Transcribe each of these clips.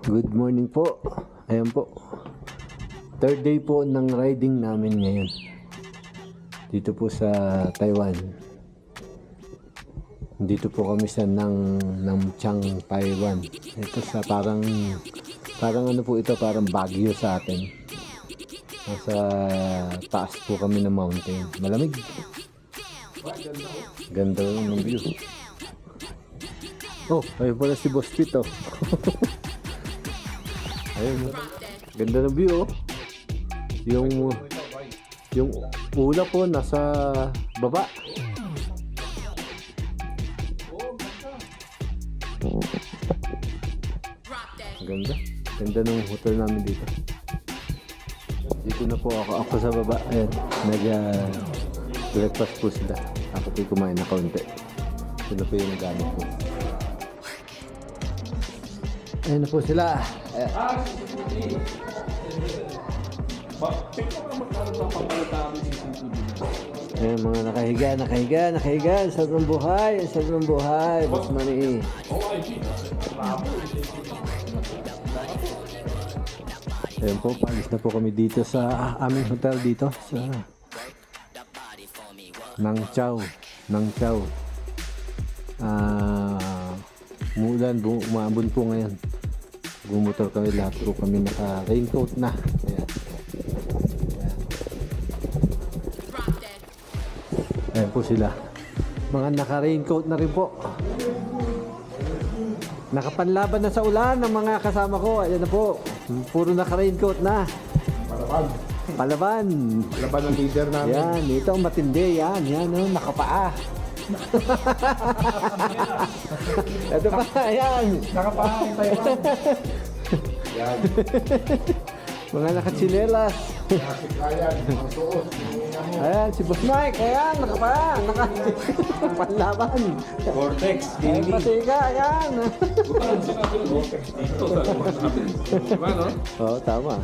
Good morning po. Ayan po. Third day po ng riding namin ngayon. Dito po sa Taiwan. Dito po kami sa Namchang, Taiwan. Ito sa parang ano po ito, parang Baguio sa atin. Nasa taas po kami ng mountain. Malamig. Ganda ng view. Oh, ayun pala si Boss Pito. Ayun, ganda ng view, oh. Yung ulap po nasa baba. Ganda ng hotel namin dito. Dito na po ako sa baba. Ayan, breakfast po sila. Ako po kumain na kaunti. Ito na po yung gamit ko. Ayan na po sila. Ayan. Ayan, mga nakahiga. Sarap ng buhay. Boss Manny. Ayan po, paalis na po kami dito sa aming hotel dito sa Nang Chau. Umuulan, umaambon po ngayon. Bumotor kami, lahat po kami naka-raincoat na. Ayan. Ayan po sila. Mga naka-raincoat na rin po. Nakapanlaban na sa ulan ng mga kasama ko. Ayan na po. Puro naka-raincoat na. Palaban ng leader namin. Yan, ito ang matindi. Yan, oh, nakapaa. Ito pa, ayan. Nakapaa tayo. Yan. Mga nakatsinelas. Ayan, mga suot. Ayan, si Boss Mike. Ayan, nakapaa. Panlaban. Vortex, Ayan, pasiga, ayan. Vortex dito. Diba, no? Oo, tama.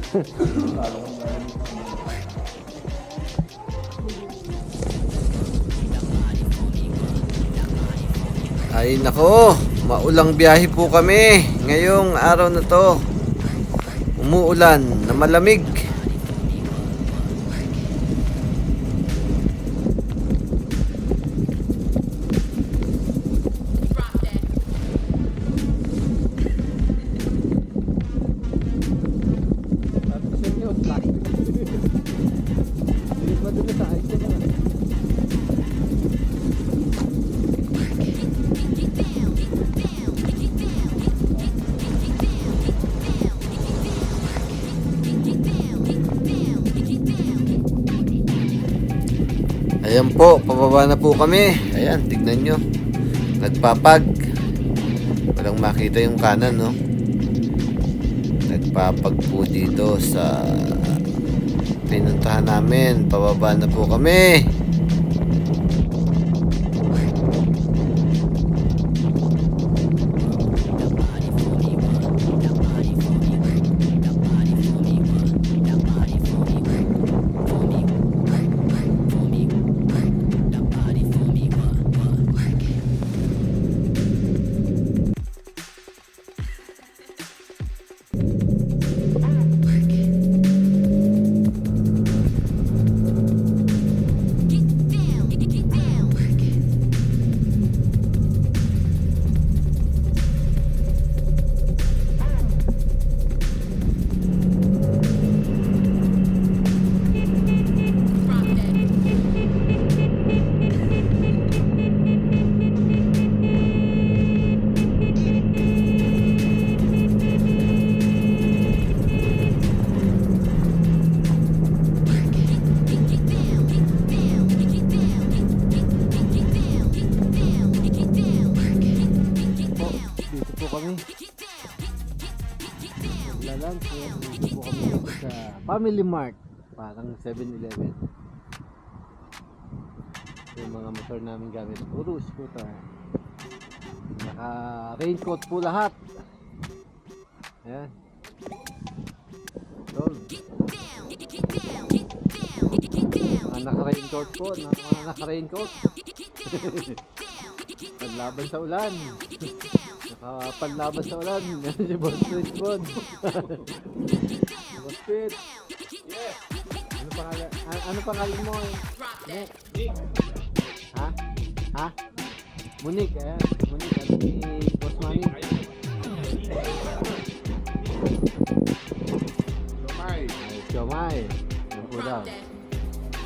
Ay nako, maulang biyahe po kami ngayong araw na to. Umuulan na malamig. Ayan po, pababa na po kami. Ayan, tignan nyo. Nagpapag. Walang makita yung kanan, no? Nagpapag po dito sa pinuntahan namin. Pababa na po kami. Dito po kami sa Family Mart, parang 7-Eleven. Yung mga motor namin gamit, puro scooter. Naka raincoat po lahat. Ayan. Mga naka-raincoat po, mga naka-raincoat. Panlaban sa ulan. Panlaban sa ulan. Si Boss Richmond. Boss Pete. Yes. Ano pangalan mo? Nick. Ha? Ha? Monique, ayan. Monique, at si Boss Manny. Lumay. Ay, Siomay. Ano po daw?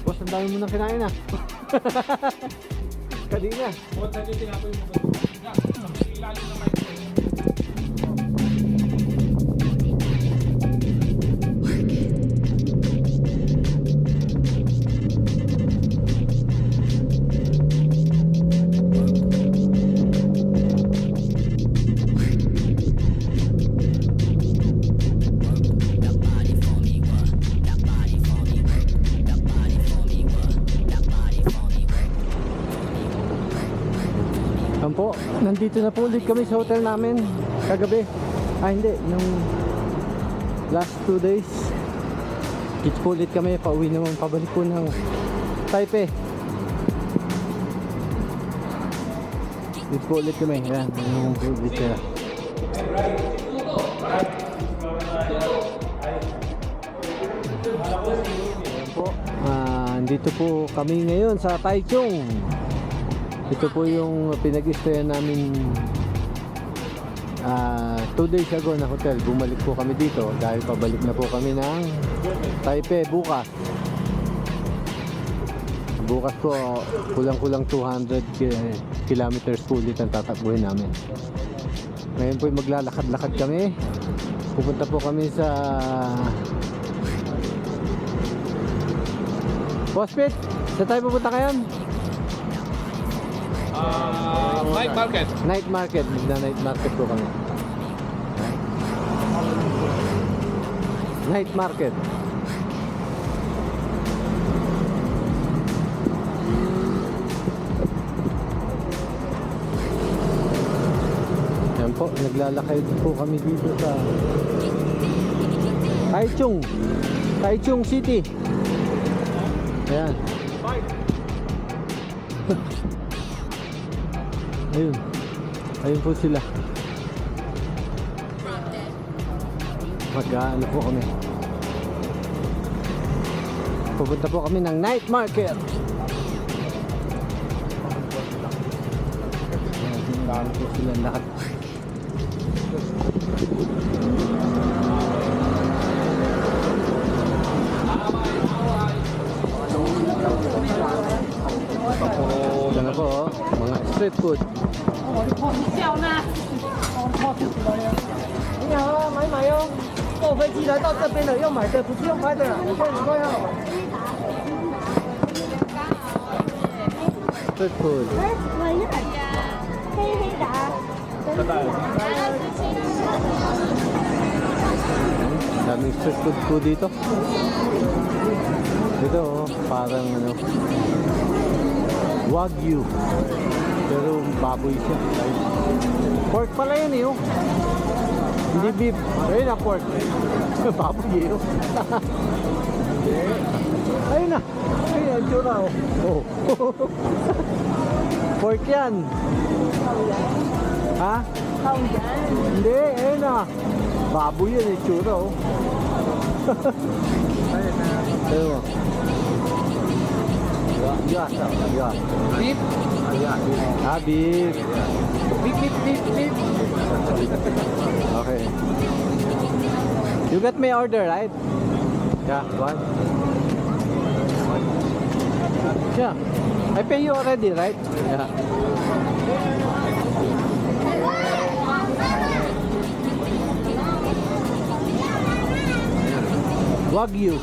Boss, ang dami mo nang kinain ah. Kanina. Huwag na yung tinapoy mo ba? Ilalim na mic. Yan po, nandito na po ulit kami sa hotel namin kagabi. Hindi, yung last 2 days. Dito po ulit kami, pauwi naman, pabalik po ng Taipei. Dito po ulit kami, yan, yung ulit sila. Yan po, dito po kami ngayon sa Taichung. Ito po yung pinag-stayan namin 2 days ago na hotel. Bumalik po kami dito dahil pabalik na po kami ng Taipei bukas. Bukas po kulang-kulang 200 kilometers po ulit ang tatakbuhin namin. Ngayon po maglalakad-lakad kami. Pupunta po kami sa Boss Pete, saan tayo pupunta ngayon? Night market. Night market, night market po kami. Night market. Yan po, naglalakay po kami dito sa Taichung City. Ayan. Ayun po sila. Mag-ano po kami. Pupunta po kami ng night market. Ayun po sila lahat. Ito na po, mga street food. 你笑呢？你好，买哟！坐飞机来到这边的要买的，不是用拍的啦。你看你快要。 Street food. 我一会儿黑黑的啊。 Daming street food po dito. Dito oh, parang ano, Wagyu. Pero baboy siya. Pork pala yun eh oh. Hindi beef. Ayun na pork. Baboy eh oh. Ayun na. Ayun ang tsura oh. Oh. Pork yan. Ha? Hindi, ayun na. Baboy yan eh, tsura oh. Ayun mo. Yes. Beef. Ah, beef. Beef. Okay. You got my order, right? Yeah, one. Yeah. I pay you already, right? Yeah. Wagyu.